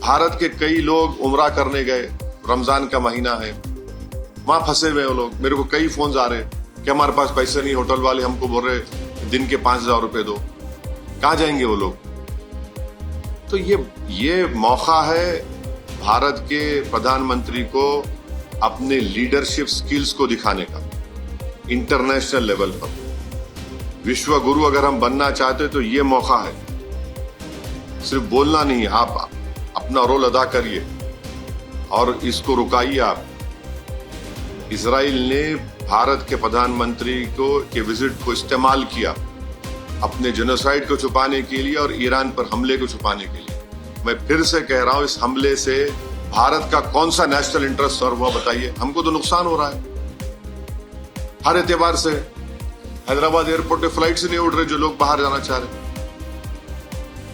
भारत के कई लोग उम्रा करने गए, रमजान का महीना है, वहां फंसे हुए वो लोग। मेरे को कई फोन आ रहे कि हमारे पास पैसे नहीं, होटल वाले हमको बोल रहे दिन के 5,000 रुपए दो। कहाँ जाएंगे वो लोग? तो ये मौका है भारत के प्रधानमंत्री को अपने लीडरशिप स्किल्स को दिखाने का इंटरनेशनल लेवल पर। विश्व गुरु अगर हम बनना चाहते तो ये मौका है। सिर्फ बोलना नहीं, आप अपना रोल अदा करिए और इसको रुकाइए आप। इजराइल ने भारत के प्रधानमंत्री के विजिट को इस्तेमाल किया अपने जेनोसाइड को छुपाने के लिए और ईरान पर हमले को छुपाने के लिए। मैं फिर से कह रहा हूं, इस हमले से भारत का कौन सा नेशनल इंटरेस्ट सर्व हुआ बताइए? हमको तो नुकसान हो रहा है हर एतबार से। हैदराबाद एयरपोर्ट पे फ्लाइट से नहीं उड़ रहे जो लोग बाहर जाना चाह रहे।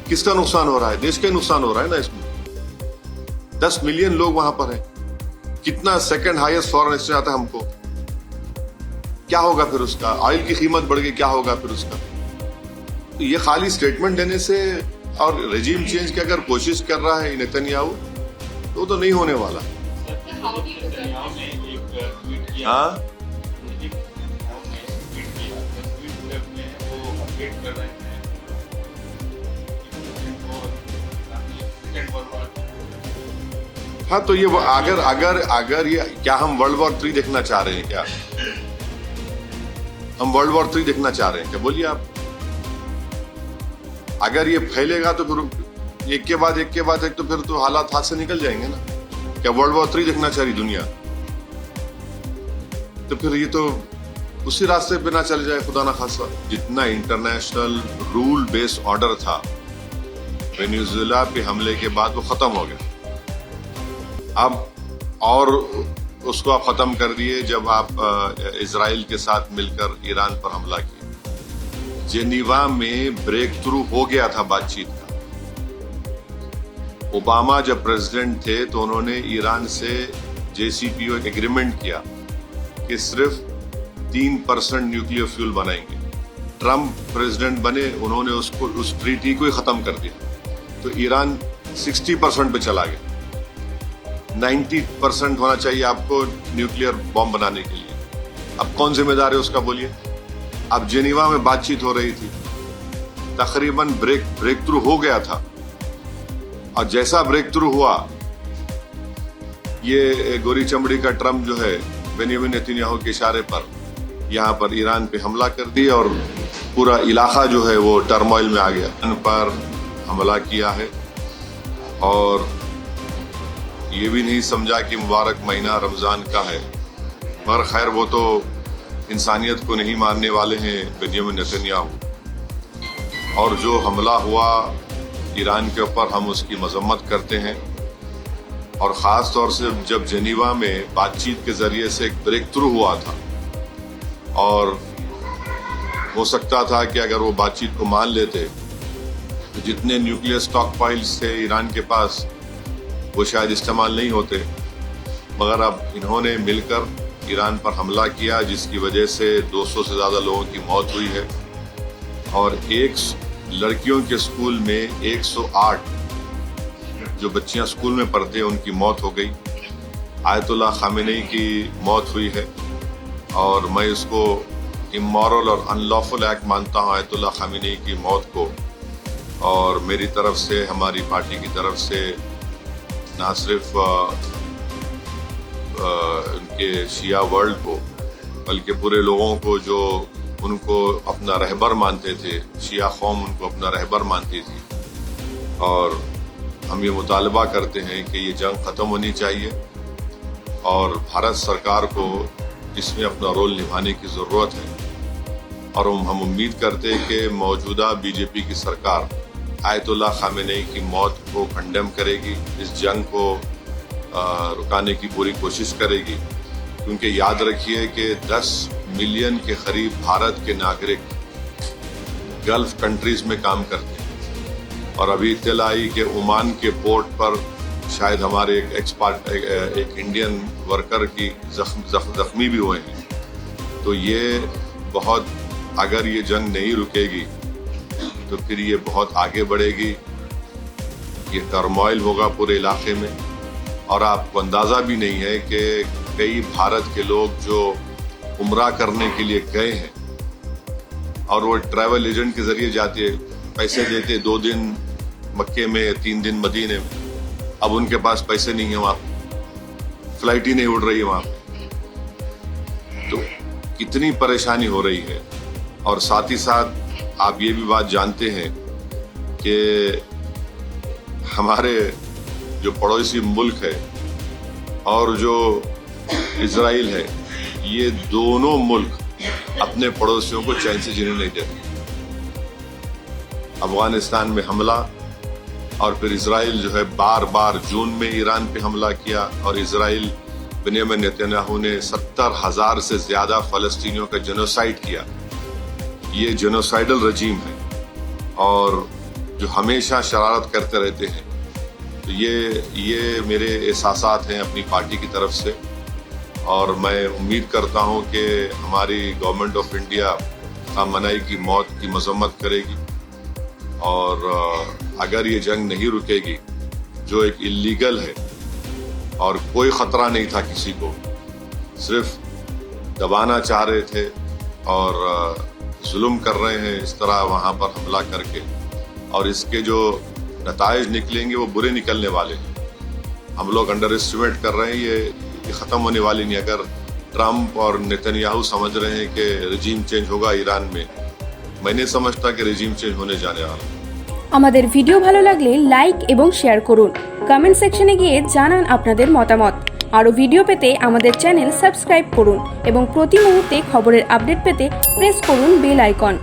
किसका नुकसान हो रहा है? देश का नुकसान हो रहा है ना इसमें। 10 मिलियन लोग वहां पर हैं। कितना सेकंड हाईएस्ट फॉरेन एक्सचेंज आता है हमको? क्या होगा फिर उसका? ऑयल की कीमत बढ़ गई, क्या होगा फिर उसका? तो ये खाली स्टेटमेंट देने से और रेजिम चेंज की अगर कोशिश कर रहा है नेतन्याहू तो नहीं होने वाला। हाँ, हाँ, तो ये अगर ये क्या हम वर्ल्ड वॉर 3 देखना चाह रहे हैं क्या? हम वर्ल्ड वॉर 3 देखना चाह रहे हैं क्या? बोलिए आप। अगर ये फैलेगा तो फिर एक के बाद एक तो फिर तो हालात हाथ से निकल जाएंगे ना। क्या वर्ल्ड वॉर 3 देखना चाह रही दुनिया? तो फिर ये तो उसी रास्ते पे ना चल जाए खुदा ना खासा। जितना इंटरनेशनल रूल बेस्ड ऑर्डर था वेनेजुएला पे हमले के बाद वो खत्म हो गया। अब और उसको आप खत्म कर दिए जब आप इजराइल के साथ मिलकर ईरान पर हमला किया। जेनीवा में ब्रेक थ्रू हो गया था बातचीत का। ओबामा जब प्रेसिडेंट थे तो उन्होंने ईरान से JCPOA एक एग्रीमेंट किया कि सिर्फ 3% न्यूक्लियर फ्यूल बनाएंगे। ट्रम्प प्रेसिडेंट बने, उन्होंने उस ट्रीटी को ही खत्म कर दिया। तो ईरान 60% पे चला गया। 90% होना चाहिए आपको न्यूक्लियर बॉम्ब बनाने के लिए। अब कौन जिम्मेदार है उसका बोलिए? अब जेनीवा में बातचीत हो रही थी, तकरीबन ब्रेक थ्रू हो गया था। और जैसा ब्रेक थ्रू हुआ, ये गोरी चमड़ी का ट्रम्प जो है बेंजामिन नेतन्याहू के इशारे पर यहाँ पर ईरान पे हमला कर दिया और पूरा इलाका जो है वो टर्मोइल में आ गया। इन पर हमला किया है और ये भी नहीं समझा कि मुबारक महीना रमजान का है। मगर खैर, वो तो इंसानियत को नहीं मानने वाले हैं बेंजामिन नेतन्याहू। और जो हमला हुआ ईरान के ऊपर, हम उसकी मजम्मत करते हैं। और ख़ास तौर से जब जेनीवा में बातचीत के ज़रिए से एक ब्रेक थ्रू हुआ था और हो सकता था कि अगर वो बातचीत को मान लेते तो जितने न्यूक्लियर स्टॉक पाइल्स थे ईरान के पास वो शायद इस्तेमाल नहीं होते। मगर अब इन्होंने मिलकर ईरान पर हमला किया जिसकी वजह से 200 से ज़्यादा लोगों की मौत हुई है। और एक लड़कियों के स्कूल में 108 जो बच्चियां स्कूल में पढ़ते हैं उनकी मौत हो गई। आयतुल्लाह खामेनी की मौत हुई है और मैं इसको इमोरल और अनलॉफुल एक्ट मानता हूँ आयतुल्लाह खामेनी की मौत को। और मेरी तरफ से, हमारी पार्टी की तरफ से ना सिर्फ उनके शिया वर्ल्ड को बल्कि पूरे लोगों को जो उनको अपना रहबर मानते थे, शिया कौम उनको अपना रहबर मानती थी। और हम ये मुतालबा करते हैं कि ये जंग ख़त्म होनी चाहिए और भारत सरकार को इसमें अपना रोल निभाने की ज़रूरत है। और हम उम्मीद करते हैं कि मौजूदा बीजेपी की सरकार आयतुल्लाह खामेनी की मौत को कंडेम करेगी, इस जंग को रुकाने की पूरी कोशिश करेगी। क्योंकि याद रखिए कि 10 मिलियन के करीब भारत के नागरिक गल्फ कंट्रीज में काम करते हैं। और अभी इत्तला आई कि ओमान के पोर्ट पर शायद हमारे एक इंडियन वर्कर की जख्मी भी हुए हैं। तो ये बहुत, अगर ये जंग नहीं रुकेगी तो फिर ये बहुत आगे बढ़ेगी ये टर्मोइल होगा पूरे इलाके में, और आपको अंदाज़ा भी नहीं है कि कई भारत के लोग जो उम्रा करने के लिए गए हैं और वो ट्रैवल एजेंट के जरिए जाते, पैसे देते 2 दिन मक्के में, 3 दिन मदीने में, अब उनके पास पैसे नहीं है, वहाँ फ्लाइट ही नहीं उड़ रही है वहाँ, तो कितनी परेशानी हो रही है। और साथ ही साथ आप ये भी बात जानते हैं कि हमारे जो पड़ोसी मुल्क है और जो इजराइल है, ये दोनों मुल्क अपने पड़ोसियों को चैन से जीने नहीं देते। अफगानिस्तान में हमला, और फिर इजराइल जो है बार बार जून में ईरान पे हमला किया, और इजराइल बेंजामिन नेतन्याहू ने 70,000 से ज्यादा फलस्तीनियों का जेनोसाइड किया। ये जेनोसाइडल रजीम है और जो हमेशा शरारत करते रहते हैं। तो ये मेरे एहसासात हैं अपनी पार्टी की तरफ से, और मैं उम्मीद करता हूं कि हमारी गवर्नमेंट ऑफ इंडिया खामनेई की मौत की मजम्मत करेगी, और अगर ये जंग नहीं रुकेगी जो एक इल्लीगल है और कोई खतरा नहीं था किसी को, सिर्फ दबाना चाह रहे थे और जुल्म कर रहे हैं इस तरह वहाँ पर हमला करके, और इसके जो नताइज निकलेंगे वो बुरे निकलने वाले हैं। हम लोग अंडर एस्टिमेट कर रहे हैं, ये ख़त्म होने वाली नहीं। अगर ट्रम्प और नेतन्याहू समझ रहे हैं कि रेजिम चेंज होगा ईरान में, मैं नहीं समझता कि रेजिम चेंज होने जाने वाला। আমাদের ভিডিও ভালো লাগলে লাইক এবং শেয়ার করুন, কমেন্ট সেকশনে গিয়ে জানান আপনাদের মতামত। আরও ভিডিও পেতে আমাদের চ্যানেল সাবস্ক্রাইব করুন এবং প্রতি মুহূর্তে খবরের আপডেট পেতে প্রেস করুন বেল আইকন।